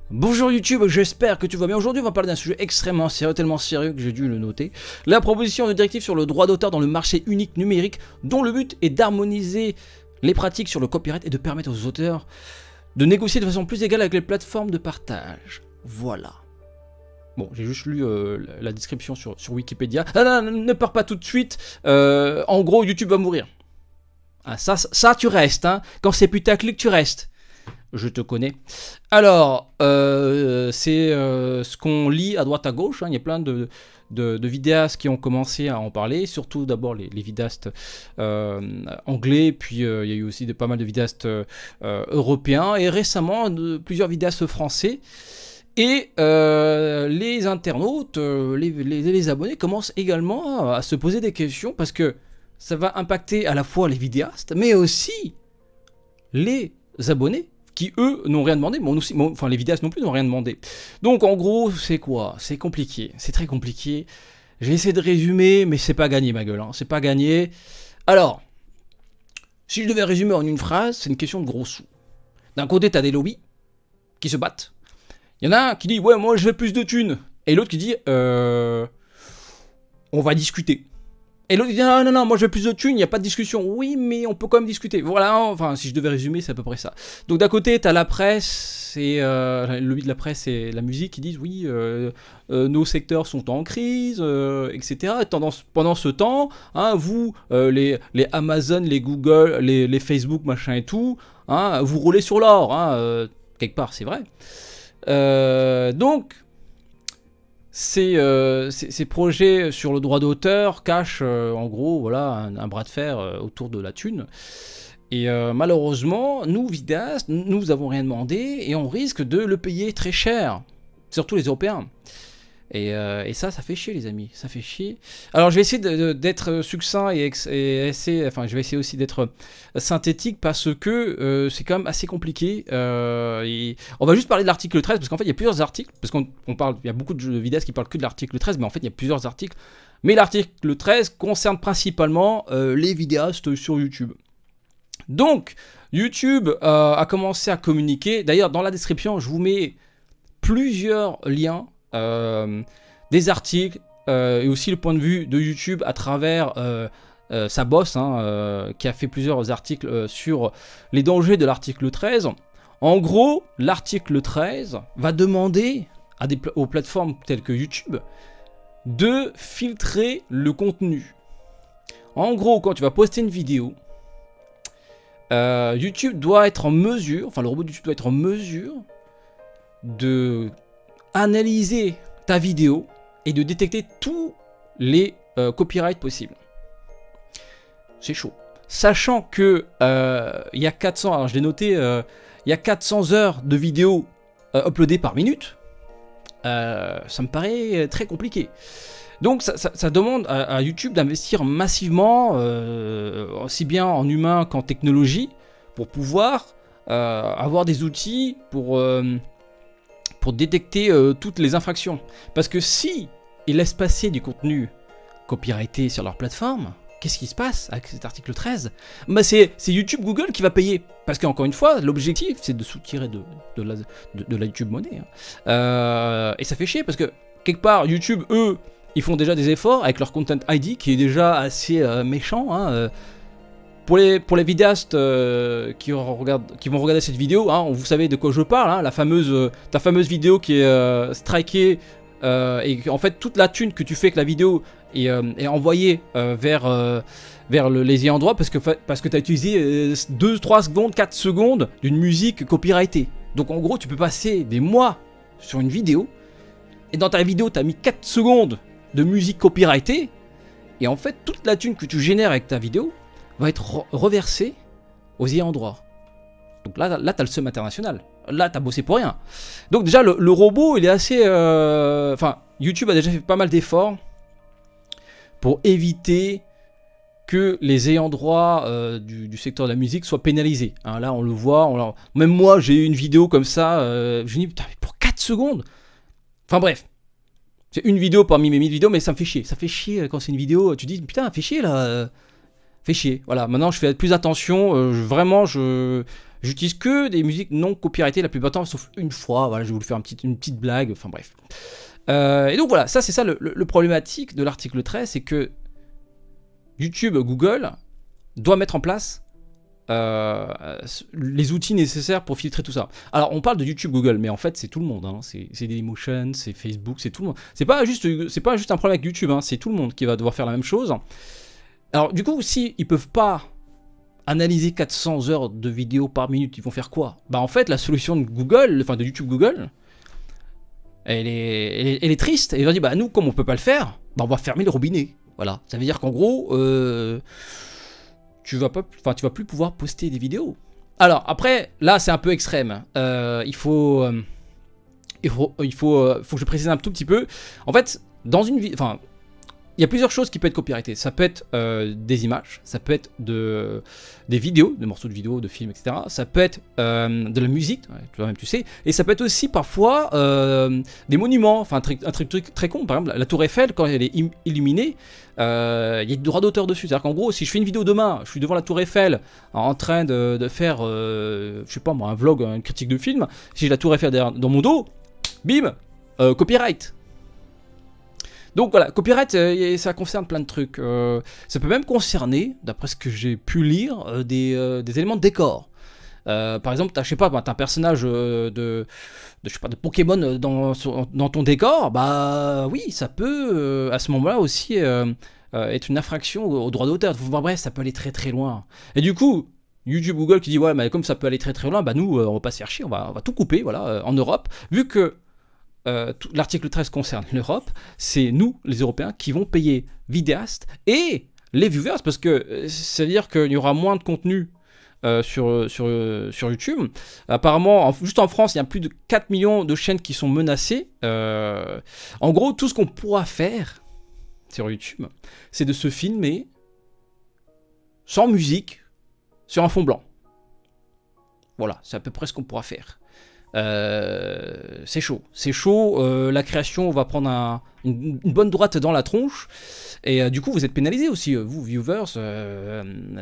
Bonjour YouTube, j'espère que tu vas bien. Aujourd'hui on va parler d'un sujet extrêmement sérieux, tellement sérieux que j'ai dû le noter. La proposition de directive sur le droit d'auteur dans le marché unique numérique, dont le but est d'harmoniser les pratiques sur le copyright et de permettre aux auteurs de négocier de façon plus égale avec les plateformes de partage. Voilà. Bon, j'ai juste lu la description sur Wikipédia. Ah, non, ne pars pas tout de suite. En gros, YouTube va mourir. Ah, ça tu restes, hein. Quand c'est putaclic, tu restes. Je te connais. Alors, c'est ce qu'on lit à droite à gauche. Hein. Il y a plein de vidéastes qui ont commencé à en parler. Surtout d'abord les vidéastes anglais. Puis il y a eu aussi pas mal de vidéastes européens. Et récemment, plusieurs vidéastes français. Et les internautes, les abonnés commencent également à se poser des questions. Parce que ça va impacter à la fois les vidéastes, mais aussi les abonnés. Qui eux n'ont rien demandé, mais enfin les vidéastes non plus n'ont rien demandé. Donc en gros, c'est quoi? C'est compliqué, c'est très compliqué. Je vais essayer de résumer, mais c'est pas gagné ma gueule, hein. C'est pas gagné. Alors, si je devais résumer en une phrase, c'est une question de gros sous. D'un côté, t'as des lobbies qui se battent. Il y en a un qui dit, ouais, moi je veux plus de thunes. Et l'autre qui dit, on va discuter. Et l'autre dit non, moi je veux plus de thunes, il n'y a pas de discussion. Oui, mais on peut quand même discuter. Voilà, enfin, si je devais résumer, c'est à peu près ça. Donc d'un côté, tu as la presse, et le lobby de la presse et la musique qui disent oui, nos secteurs sont en crise, etc. Et pendant ce temps, hein, vous, les Amazon, les Google, les Facebook, machin et tout, hein, vous roulez sur l'or. Hein, quelque part, c'est vrai. Donc... Ces projets sur le droit d'auteur cachent en gros voilà, un bras de fer autour de la thune. Et malheureusement, nous vidéastes, nous avons rien demandé et on risque de le payer très cher. Surtout les Européens. Et ça fait chier les amis, ça fait chier. Alors je vais essayer d'être succinct et enfin je vais essayer aussi d'être synthétique parce que c'est quand même assez compliqué. Et on va juste parler de l'article 13 parce qu'en fait il y a plusieurs articles, parce il y a beaucoup de vidéastes qui parlent que de l'article 13, mais en fait il y a plusieurs articles. Mais l'article 13 concerne principalement les vidéastes sur YouTube. Donc YouTube a commencé à communiquer, d'ailleurs dans la description je vous mets plusieurs liens. Des articles et aussi le point de vue de YouTube à travers sa boss hein, qui a fait plusieurs articles sur les dangers de l'article 13. En gros, l'article 13 va demander aux plateformes telles que YouTube de filtrer le contenu. En gros, quand tu vas poster une vidéo, YouTube doit être en mesure, enfin le robot de YouTube doit être en mesure de analyser ta vidéo et de détecter tous les copyrights possibles. C'est chaud. Sachant que il y a 400, alors je l'ai noté, il y a 400 heures de vidéos uploadées par minute, ça me paraît très compliqué. Donc ça demande à YouTube d'investir massivement, aussi bien en humain qu'en technologie, pour pouvoir avoir des outils pour détecter toutes les infractions. Parce que si ils laissent passer du contenu copyrighté sur leur plateforme, qu'est-ce qui se passe avec cet article 13? Bah c'est YouTube, Google qui va payer. Parce qu'encore une fois, l'objectif, c'est de soutirer de la YouTube monnaie. Hein. Et ça fait chier parce que, quelque part, YouTube, eux, ils font déjà des efforts avec leur Content ID, qui est déjà assez méchant. Hein. Pour les vidéastes qui vont regarder cette vidéo, hein, vous savez de quoi je parle, hein, ta fameuse vidéo qui est strikée et en fait toute la thune que tu fais avec la vidéo est envoyée vers les ayants droit parce que tu as utilisé 2, 3 secondes, 4 secondes d'une musique copyrightée. Donc en gros tu peux passer des mois sur une vidéo et dans ta vidéo tu as mis 4 secondes de musique copyrightée et en fait toute la thune que tu génères avec ta vidéo va être reversé aux ayants droit. Donc là tu as le seum international. Là, tu as bossé pour rien. Donc déjà, le robot, il est assez... Enfin, YouTube a déjà fait pas mal d'efforts pour éviter que les ayants droit du secteur de la musique soient pénalisés. Hein, là, on le voit. Même moi, j'ai eu une vidéo comme ça. Je me dis, putain, mais pour 4 secondes. Enfin bref. C'est une vidéo parmi mes 1000 vidéos, mais ça me fait chier. Ça fait chier quand c'est une vidéo. Tu dis, putain, fait chier là. Fait chier. Voilà, maintenant je fais plus attention. Vraiment, J'utilise que des musiques non copyrightées la plupart du temps, sauf une fois. Voilà, je vais vous faire une petite blague. Enfin bref. Et donc voilà, ça c'est ça le problématique de l'article 13, c'est que YouTube, Google doit mettre en place les outils nécessaires pour filtrer tout ça. Alors on parle de YouTube, Google, mais en fait c'est tout le monde. Hein. C'est Dailymotion, c'est Facebook, c'est tout le monde. C'est pas juste un problème avec YouTube, hein. C'est tout le monde qui va devoir faire la même chose. Alors du coup, si ils peuvent pas analyser 400 heures de vidéos par minute, ils vont faire quoi? Bah en fait la solution de Google, enfin de YouTube Google, elle est triste. Et ils vont dire, bah nous, comme on peut pas le faire, bah on va fermer le robinet. Voilà. Ça veut dire qu'en gros, tu vas plus pouvoir poster des vidéos. Alors après, là c'est un peu extrême. Il faut que je précise un tout petit peu. En fait, dans une vie, enfin, il y a plusieurs choses qui peuvent être copyrightées. Ça peut être des images, ça peut être des vidéos, des morceaux de vidéos, de films, etc. Ça peut être de la musique, ouais, toi-même tu sais. Et ça peut être aussi parfois des monuments, enfin un truc très con. Par exemple, la tour Eiffel, quand elle est illuminée, il y a du droit d'auteur dessus. C'est-à-dire qu'en gros, si je fais une vidéo demain, je suis devant la tour Eiffel en train de faire, je sais pas moi, un vlog, une critique de film, si j'ai la tour Eiffel dans mon dos, bim, copyright. Donc voilà, copyright, ça concerne plein de trucs. Ça peut même concerner, d'après ce que j'ai pu lire, des éléments de décor. Par exemple, je sais pas, t'as un personnage de Pokémon dans ton décor, bah oui, ça peut, à ce moment-là aussi, être une infraction au droit d'auteur. Bref, ça peut aller très très loin. Et du coup, YouTube, Google qui dit, ouais, mais comme ça peut aller très très loin, bah nous, on va pas se faire chier, on va tout couper, voilà, en Europe, vu que l'article 13 concerne l'Europe, c'est nous, les Européens, qui vont payer vidéastes et les viewers, parce que c'est-à-dire qu'il y aura moins de contenu sur YouTube. Apparemment, juste en France, il y a plus de 4 millions de chaînes qui sont menacées. En gros, tout ce qu'on pourra faire sur YouTube, c'est de se filmer sans musique sur un fond blanc. Voilà, c'est à peu près ce qu'on pourra faire. C'est chaud, la création va prendre une bonne droite dans la tronche, et du coup vous êtes pénalisé aussi, vous viewers,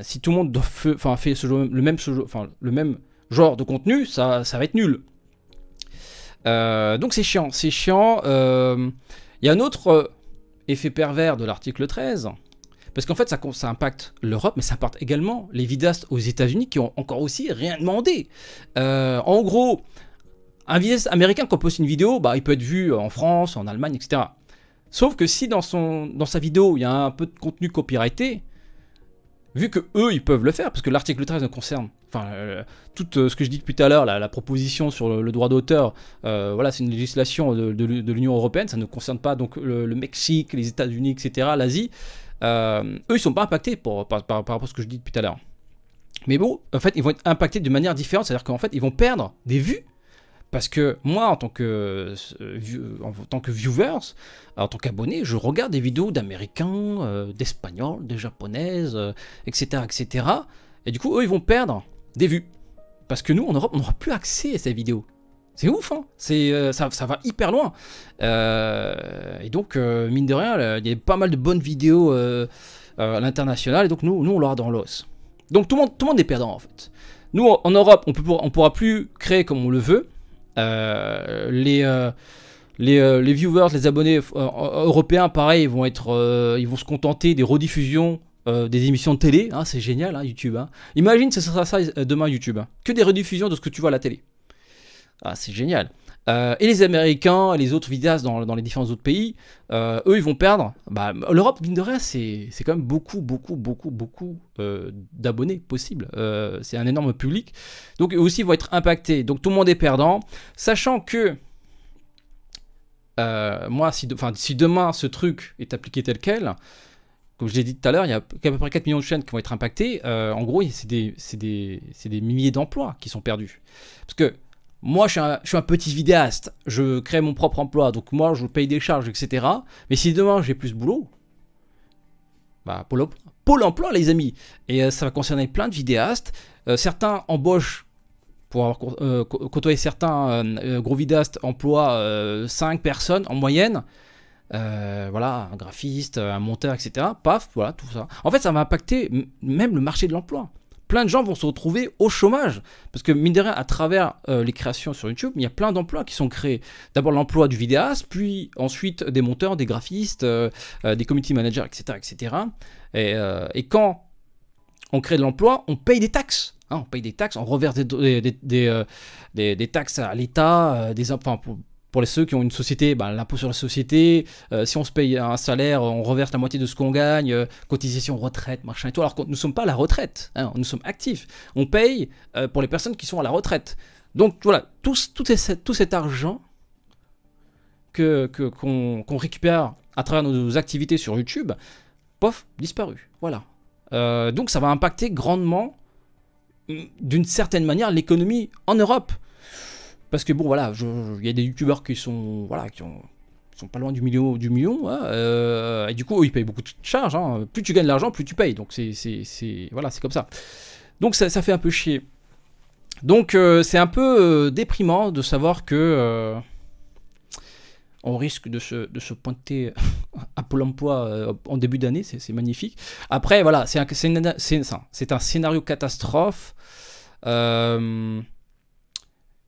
si tout le monde fait le même genre de contenu, ça va être nul. Donc c'est chiant. Il y a un autre effet pervers de l'article 13, parce qu'en fait ça impacte l'Europe, mais ça impacte également les vidéastes aux États-Unis qui ont encore aussi rien demandé. En gros, un vidéaste américain qui poste une vidéo, bah, il peut être vu en France, en Allemagne, etc. Sauf que si dans sa vidéo, il y a un peu de contenu copyrighté, vu que eux, ils peuvent le faire, parce que l'article 13 ne concerne, tout ce que je dis depuis tout à l'heure, la proposition sur le droit d'auteur, voilà, c'est une législation de l'Union européenne, ça ne concerne pas donc le Mexique, les États-Unis, etc., l'Asie. Eux, ils ne sont pas impactés par rapport à ce que je dis depuis tout à l'heure. Mais bon, en fait, ils vont être impactés de manière différente, c'est-à-dire qu'en fait, ils vont perdre des vues. Parce que moi, en tant que viewers, en tant qu'abonné, je regarde des vidéos d'Américains, d'Espagnols, de Japonaises, etc., etc. Et du coup, eux, ils vont perdre des vues. Parce que nous, en Europe, on n'aura plus accès à ces vidéos. C'est ouf, hein, ça va hyper loin. Et donc, mine de rien, il y a pas mal de bonnes vidéos à l'international. Et donc, nous on l'aura dans l'os. Donc, tout le monde est perdant, en fait. Nous, en Europe, on pourra plus créer comme on le veut. Les viewers, les abonnés européens, pareil, ils vont se contenter des rediffusions des émissions de télé. Hein, c'est génial, hein, YouTube. Hein. Imagine, ce sera ça demain YouTube. Hein. Que des rediffusions de ce que tu vois à la télé. Ah, c'est génial. Et les Américains et les autres vidéastes dans les différents autres pays, eux, ils vont perdre. Bah, l'Europe, mine de rien, c'est quand même beaucoup d'abonnés possibles. C'est un énorme public. Donc, eux aussi, ils vont être impactés. Donc, tout le monde est perdant. Sachant que, moi, si demain, ce truc est appliqué tel quel, comme je l'ai dit tout à l'heure, il y a à peu près 4 millions de chaînes qui vont être impactées. En gros, c'est des milliers d'emplois qui sont perdus. Parce que, moi, je suis un petit vidéaste, je crée mon propre emploi, donc moi, je paye des charges, etc. Mais si demain, j'ai plus de boulot, bah, Pôle emploi, les amis. Et ça va concerner plein de vidéastes. Certains embauchent, pour avoir côtoyé certains gros vidéastes, emploient 5 personnes en moyenne. Voilà, un graphiste, un monteur, etc. Paf, voilà, tout ça. En fait, ça va impacter même le marché de l'emploi. plein de gens vont se retrouver au chômage. Parce que mine de rien, à travers les créations sur YouTube, il y a plein d'emplois qui sont créés. D'abord l'emploi du vidéaste, puis ensuite des monteurs, des graphistes, des community managers, etc. etc. Et quand on crée de l'emploi, on paye des taxes. Hein, on paye des taxes, on reverse des taxes à l'État, enfin, pour ceux qui ont une société, bah, l'impôt sur la société, si on se paye un salaire, on reverse la moitié de ce qu'on gagne, cotisation retraite, machin et tout, alors que nous ne sommes pas à la retraite, hein, nous sommes actifs. On paye pour les personnes qui sont à la retraite. Donc voilà, tout cet argent qu'on récupère à travers nos activités sur YouTube, pof, disparu. Voilà. Donc ça va impacter grandement, d'une certaine manière, l'économie en Europe. Parce que bon voilà, il y a des youtubeurs qui sont voilà, qui sont pas loin du million, ouais, et du coup eux, ils payent beaucoup de charges. Hein. Plus tu gagnes de l'argent, plus tu payes. Donc voilà, c'est comme ça. Donc ça fait un peu chier. Donc c'est un peu déprimant de savoir que on risque de se pointer à Pôle emploi en début d'année. C'est magnifique. Après voilà, c'est un scénario catastrophe.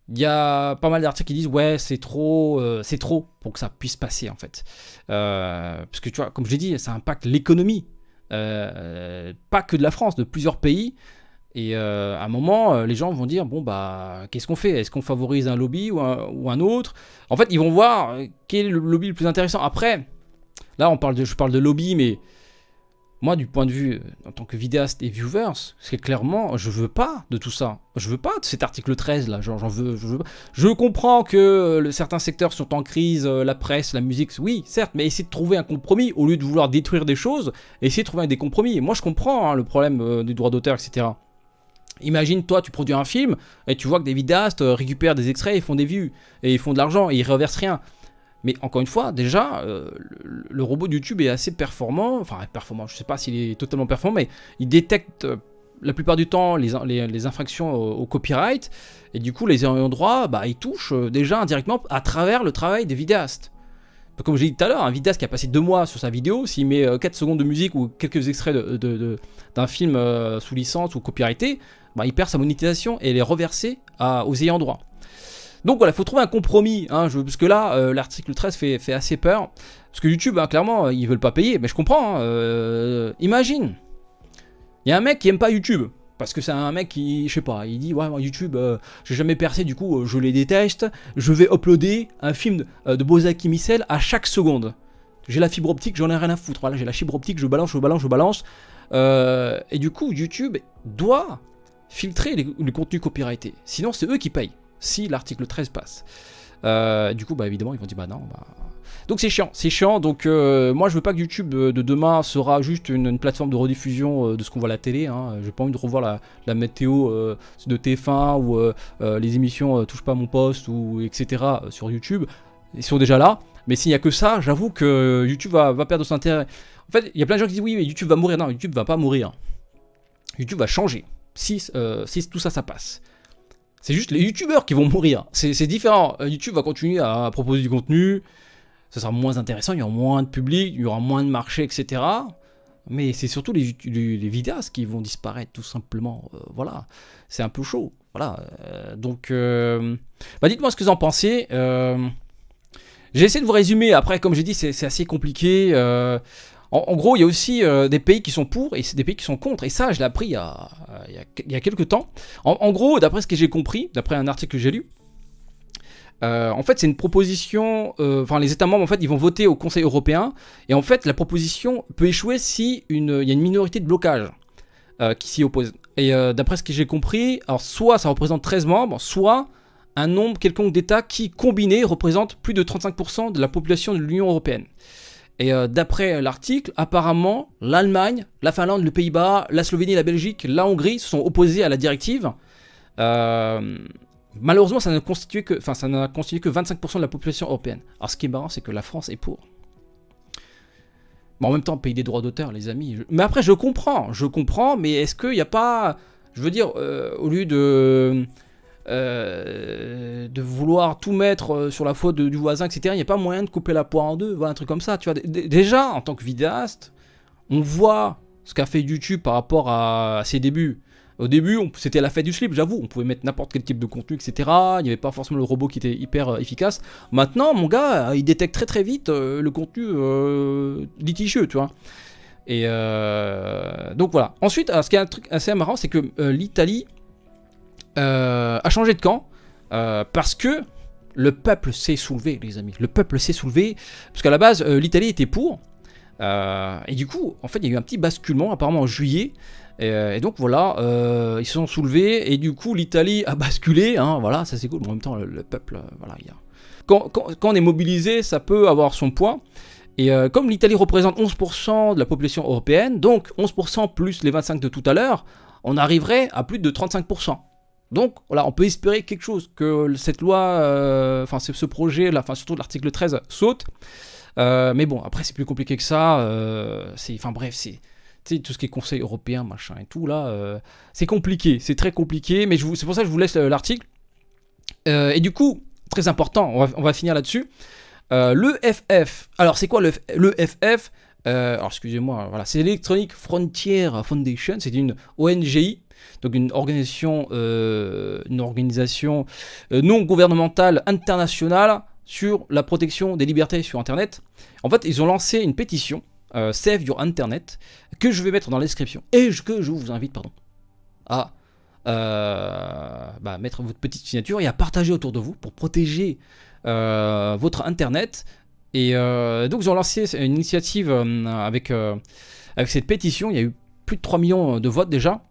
Il y a pas mal d'articles qui disent ouais c'est trop pour que ça puisse passer en fait, parce que tu vois comme je l'ai dit ça impacte l'économie, pas que de la France, de plusieurs pays, et à un moment les gens vont dire bon bah qu'est-ce qu'on fait, est-ce qu'on favorise un lobby ou un autre, en fait ils vont voir quel est le lobby le plus intéressant. Après là je parle de lobby, mais moi, du point de vue, en tant que vidéaste et viewers, c'est clairement, je veux pas de tout ça. Je veux pas de cet article 13 là, j'en veux, je comprends que certains secteurs sont en crise, la presse, la musique, oui, certes, mais essayez de trouver un compromis, au lieu de vouloir détruire des choses, essayez de trouver des compromis. Et moi, je comprends hein, le problème des droits d'auteur, etc. Imagine, toi, tu produis un film, et tu vois que des vidéastes récupèrent des extraits, et font des vues, et ils font de l'argent, et ils reversent rien. Mais encore une fois, déjà, le robot de YouTube est assez performant. Enfin, performant, je ne sais pas s'il est totalement performant, mais il détecte la plupart du temps les infractions au copyright. Et du coup, les ayants droit, bah, ils touchent déjà indirectement à travers le travail des vidéastes. Comme j'ai dit tout à l'heure, un vidéaste qui a passé 2 mois sur sa vidéo, s'il met 4 secondes de musique ou quelques extraits d'un film sous licence ou copyrighté, bah, il perd sa monétisation et elle est reversée aux ayants droit. Donc voilà, il faut trouver un compromis, hein, parce que là, l'article 13 fait assez peur. Parce que YouTube, hein, clairement, ils veulent pas payer, mais je comprends. Hein, imagine, il y a un mec qui aime pas YouTube, parce que c'est un mec qui, je sais pas, il dit, ouais, moi, YouTube, j'ai jamais percé, du coup, je les déteste, je vais uploader un film de Bozaki Missel à chaque seconde. J'ai la fibre optique, j'en ai rien à foutre, voilà, j'ai la fibre optique, je balance. Et du coup, YouTube doit filtrer les contenus copyrightés, sinon c'est eux qui payent. Si l'article 13 passe. Du coup, bah évidemment, ils vont dire bah non. Bah... Donc c'est chiant. Donc moi, je veux pas que YouTube de demain sera juste une plateforme de rediffusion de ce qu'on voit à la télé. Hein. J'ai pas envie de revoir la météo de TF1 ou les émissions Touche pas à mon poste ou etc. sur YouTube. Ils sont déjà là. Mais s'il y a que ça, j'avoue que YouTube va perdre son intérêt. En fait, il y a plein de gens qui disent oui, mais YouTube va mourir. Non, YouTube va pas mourir. YouTube va changer. Si tout ça passe. C'est juste les youtubeurs qui vont mourir. C'est différent. YouTube va continuer à proposer du contenu. Ça sera moins intéressant. Il y aura moins de public. Il y aura moins de marché, etc. Mais c'est surtout les vidéastes qui vont disparaître, tout simplement. Voilà. C'est un peu chaud. Voilà. Donc, bah dites-moi ce que vous en pensez. J'ai essayé de vous résumer. Après, comme j'ai dit, c'est assez compliqué. En gros, il y a aussi des pays qui sont pour et des pays qui sont contre. Et ça, je l'ai appris il y a quelques temps. En gros, d'après ce que j'ai compris, d'après un article que j'ai lu, en fait, c'est une proposition... Enfin, les États membres, en fait, ils vont voter au Conseil européen. Et en fait, la proposition peut échouer si il y a une minorité de blocage qui s'y oppose. Et d'après ce que j'ai compris, alors soit ça représente 13 membres, soit un nombre quelconque d'États qui, combinés, représentent plus de 35% de la population de l'Union européenne. Et d'après l'article, apparemment, l'Allemagne, la Finlande, le Pays-Bas, la Slovénie, la Belgique, la Hongrie se sont opposés à la directive. Malheureusement, ça n'a constitué que 25% de la population européenne. Alors ce qui est marrant, c'est que la France est pour. Bon, en même temps, payer des droits d'auteur, les amis. Mais après, je comprends, mais est-ce qu'il n'y a pas... Je veux dire, au lieu de vouloir tout mettre sur la faute du voisin, etc. Il n'y a pas moyen de couper la poire en deux, voilà, un truc comme ça. Tu vois, déjà, en tant que vidéaste, on voit ce qu'a fait YouTube par rapport à ses débuts. Au début, c'était la fête du slip, j'avoue, on pouvait mettre n'importe quel type de contenu, etc. Il n'y avait pas forcément le robot qui était hyper efficace. Maintenant, mon gars, il détecte très très vite le contenu litigieux, tu vois. Et donc voilà. Ensuite, ce qui est un truc assez marrant, c'est que l'Italie a changé de camp parce que le peuple s'est soulevé, les amis. Le peuple s'est soulevé, parce qu'à la base, l'Italie était pour. Et du coup, en fait, il y a eu un petit basculement, apparemment en juillet. Et donc voilà, ils se sont soulevés. Et du coup, l'Italie a basculé. Hein, voilà, ça c'est cool. Mais en même temps, le peuple, voilà. Quand on est mobilisé, ça peut avoir son poids. Et comme l'Italie représente 11% de la population européenne, donc 11% plus les 25 de tout à l'heure, on arriverait à plus de 35%. Donc voilà, on peut espérer quelque chose, que cette loi, enfin ce projet, là, enfin surtout l'article 13 saute. Mais bon, après c'est plus compliqué que ça. Enfin bref, c'est tout ce qui est Conseil européen, machin et tout là, c'est compliqué, c'est très compliqué. Mais c'est pour ça que je vous laisse l'article. Et du coup, très important, on va finir là-dessus. L'EFF. Alors c'est quoi l'EFF? Alors excusez-moi, voilà, c'est l'Electronic Frontier Foundation, c'est une ONGI, donc une organisation non gouvernementale internationale sur la protection des libertés sur Internet. En fait, ils ont lancé une pétition, Save Your Internet, que je vais mettre dans la description, et que je vous invite, à mettre votre petite signature et à partager autour de vous pour protéger votre Internet. Et donc ils ont lancé une initiative avec cette pétition. Il y a eu plus de 3 millions de votes déjà,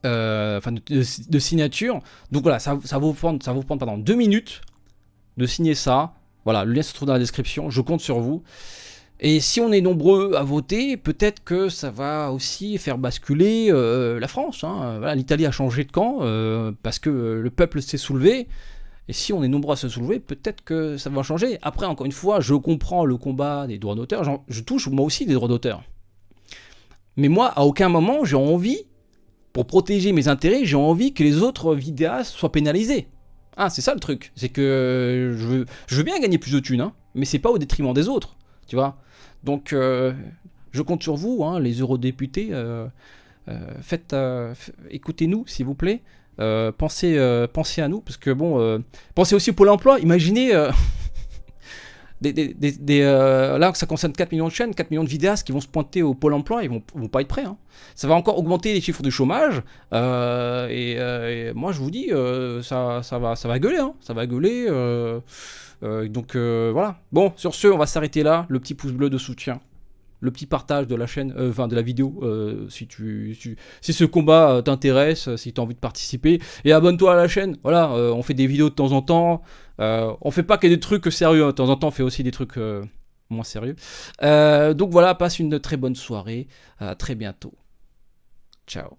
de signatures. Donc voilà, ça va vous prendre 2 minutes de signer ça. Voilà, le lien se trouve dans la description, je compte sur vous. Et si on est nombreux à voter, peut-être que ça va aussi faire basculer la France. Hein. Voilà, l'Italie a changé de camp parce que le peuple s'est soulevé. Et si on est nombreux à se soulever, peut-être que ça va changer. Après, encore une fois, je comprends le combat des droits d'auteur. Je touche moi aussi des droits d'auteur. Mais moi, à aucun moment, j'ai envie, pour protéger mes intérêts, j'ai envie que les autres vidéastes soient pénalisés. Ah, c'est ça le truc. C'est que je veux bien gagner plus de thunes, hein, mais c'est pas au détriment des autres. Tu vois. Donc, je compte sur vous, hein, les eurodéputés. Écoutez-nous, s'il vous plaît. Pensez à nous, parce que bon, pensez aussi au Pôle emploi. Imaginez, là ça concerne 4 millions de chaînes, 4 millions de vidéastes qui vont se pointer au Pôle emploi, ils vont pas être prêts. Hein. Ça va encore augmenter les chiffres de chômage, et moi je vous dis, ça va gueuler, hein. Ça va gueuler. Donc voilà. Bon, sur ce, on va s'arrêter là. Le petit pouce bleu de soutien, le petit partage de la chaîne, de la vidéo, si ce combat t'intéresse, si tu as envie de participer. Et abonne-toi à la chaîne, voilà, on fait des vidéos de temps en temps. On fait pas que des trucs sérieux, hein. De temps en temps on fait aussi des trucs moins sérieux. Donc voilà, passe une très bonne soirée, à très bientôt. Ciao.